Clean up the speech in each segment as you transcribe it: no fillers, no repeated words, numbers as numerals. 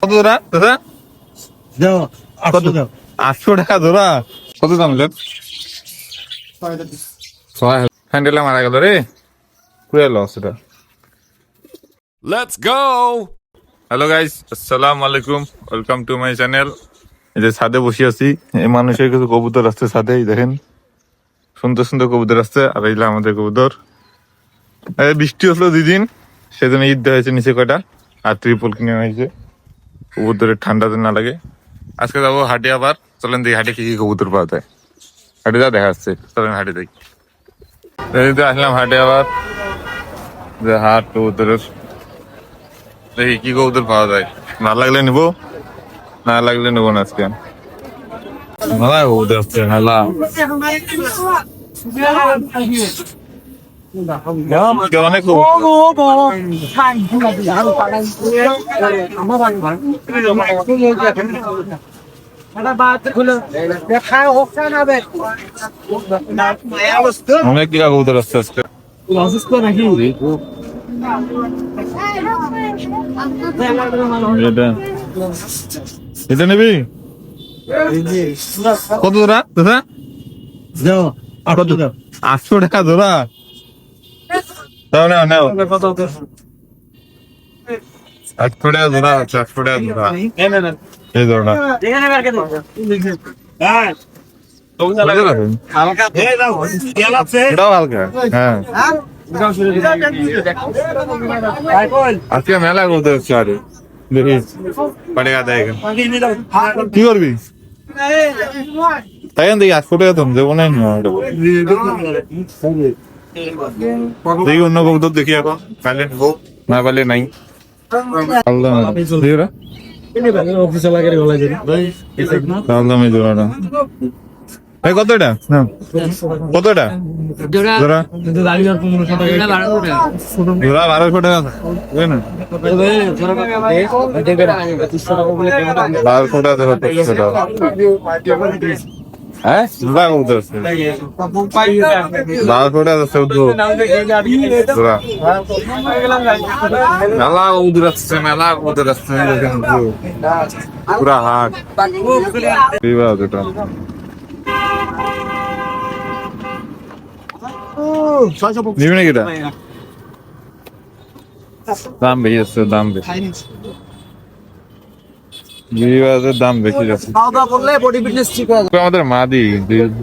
কত জোড়া দাদা? 800 টাকা জোড়া। কত দাম লেন? হ্যান্ডেলটা মারা গেল রে, পুরো লস এটা। Let's go! হ্যালো গাইস, আসসালামু আলাইকুম, ওয়েলকাম টু মাই চ্যানেল। এই যে ছাদে বসে আছি, এই মানুষের কিছু কবুতর আসছে ছাদে, দেখেন সুন্দর সুন্দর কবুতর আসছে। আর এইগুলো আমাদের কবুতর। বৃষ্টি হলো 2 দিন, সেজন্য ঈদ দেওয়া হয়েছে নিচে কয়টা, আর ত্রিপল কিনে হয়েছে কবুতরের ঠান্ডাতে না লাগে। আজকে যাবো হাটে, আবার চলেন দেখি হাটে কি কি কবুতর পাওয়া যায়। হাটে যা দেখা যাচ্ছে, চলেন হাটে দেখি। আসলাম হাটে আবার, যে হাট কবুতরের, দেখি কি কবুতর পাওয়া যায়। ভালো লাগলে নিবো, না লাগলে নেবো না। আজকে মেলা কবুতর আসছে, মেলা। অনেক অনেক দিকা কবুতর আসছে আজকে। এটা নিবি কত জোড়া দাদা? 800 টাকা জোড়া। তাহলে 800 টাকা জোড়া, 400 টাকা জোড়া। এই জোড়া এটাও হালকা। হ্যাঁ, আজকে মেলা করতে হচ্ছে। আরে দেখি পড়ে গা দেয়, কি করবি তাই দেখি 800 টাকা তো দেবো না। দেখি অন্য কবুতর দেখি, এখন পাইলে নেবো, না পাইলে নাই। জোড়াটা ভাই কত? এটা কত? এটা জোড়া 1200 টাকা। 1200 টাকা। হ্যাঁ, জোড়া কবুতর আছে 1200 টাকা। 14 জোড়া। মেলা কবুতর আসছে, মেলা কবুতর আসছে, পুরা হাট। এটা নিবি নাকি? এটা দাম বেশি যাচ্ছে, দাম বেশি, দাম বেশি যাচ্ছে। আমাদের মাদি,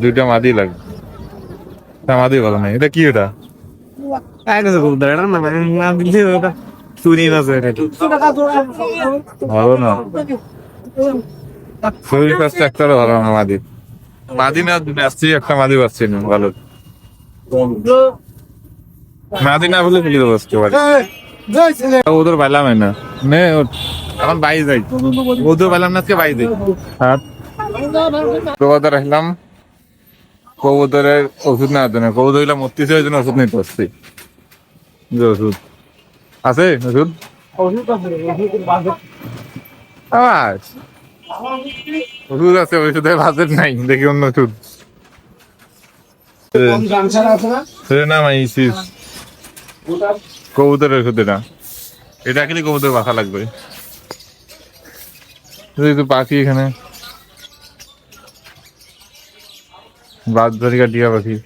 দুইটা মাদি লাগবে। মাদি ভালো নাই। এটা কি? এটা ভালো না, শরীর স্বাস্থ্য একটা ভালো না। মাদি মাদি না আসছি, একটা মাদি পাচ্ছি না ভালো। মাদি না বলে ফেলি দেবো আজকে বাড়ি। ওদের পাইলাম না, এখন বাই যাই, ওদের পাইলাম না, আজকে বাই যাই। কবুতর আসলাম, কবুতরের ওষুধ না হতো না, কবুতর গুলা মরতেছে, ওই জন্য ওষুধ নিতে আসছি। ওষুধ আছে, ওষুধ ওষুধ আছে, ওষুধের বাজেট নাই, দেখি অন্য ওষুধ। কবুতরের ওষুধ এটা, এটা খেলে কবুতর বাসা লাগবে। পাখি এখানে রাজধারিকা, টিয়া পাখি,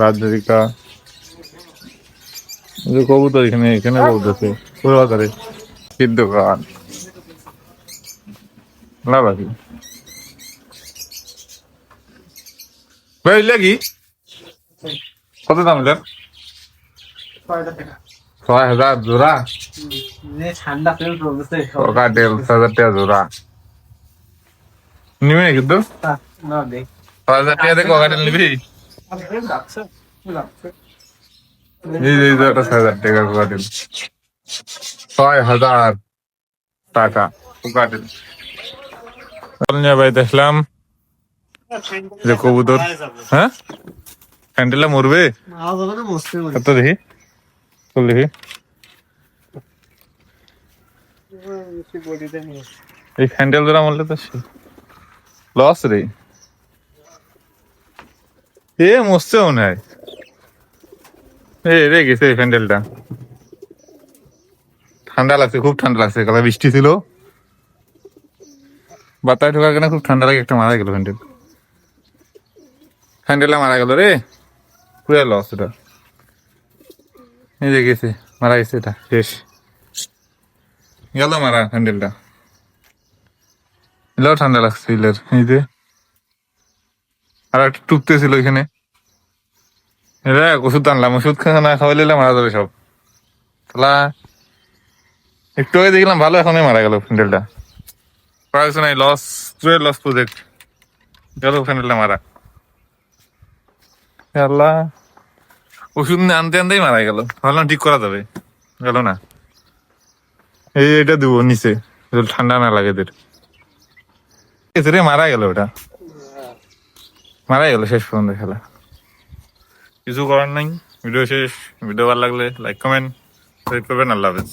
রাজধারিকা, কবুতর এখানে, এখানে কবুতর আছে পুরোবাজারে। সিদ্ধ খান না পাখি কি? কত দাম এটা? 6000 জোড়া। 1000 টাকা জোড়া। নিবি না কিন্তু 6000 টাকা দিয়ে ককাটেল নিবি? 6000 টাকা ককাটেল, 6000 টাকা ককাটেল। ভাই দেখলাম যে কবুতর, হ্যাঁ হ্যান্ডেলটা মরবে কত দেখি, চল দেখি। এই হ্যান্ডেল ধরা মরলে তো লস রে। এ মরছে মনে হয়, এ রে গেছে এই হ্যান্ডেলটা। ঠান্ডা লাগছে, খুব ঠান্ডা লাগছে, কাল বৃষ্টি ছিল, বাতায় ঢোকার কারণে খুব ঠান্ডা লাগে। একটা মারা গেল হ্যান্ডেল, হ্যান্ডেলটা মারা গেল রে, পুরো লস এটা। এই যে গেছে, মারা গেছে, এটা শেষ গেল মারা হ্যান্ডেলটা। এটাও ঠান্ডা লাগছে ইলের, এই যে আর একটা টুকতে ছিল এখানে। এটা ওষুধ আনলাম, ওষুধ না খাওয়াইলে মারা যাবে সব। তাহলে একটু আগে দেখলাম ভালো, এখনই মারা গেল হ্যান্ডেলটা। করা কিছু নাই, লস, পুরো লস প্রজেক্ট, গেল হ্যান্ডেলটা মারা। আল্লাহ, ওষুধ আনতে আনতেই মারা গেল, ভাবলাম ঠিক করা যাবে, গেল না। এটা দিব নিচে, ঠান্ডা না লাগে এদের। রে মারা গেল, ওটা মারা গেল শেষ পর্যন্ত। খেলা কিছু করার নাই, ভিডিও শেষ। ভিডিও ভালো লাগলে লাইক কমেন্ট করবেন। আল্লাহ হাফেজ।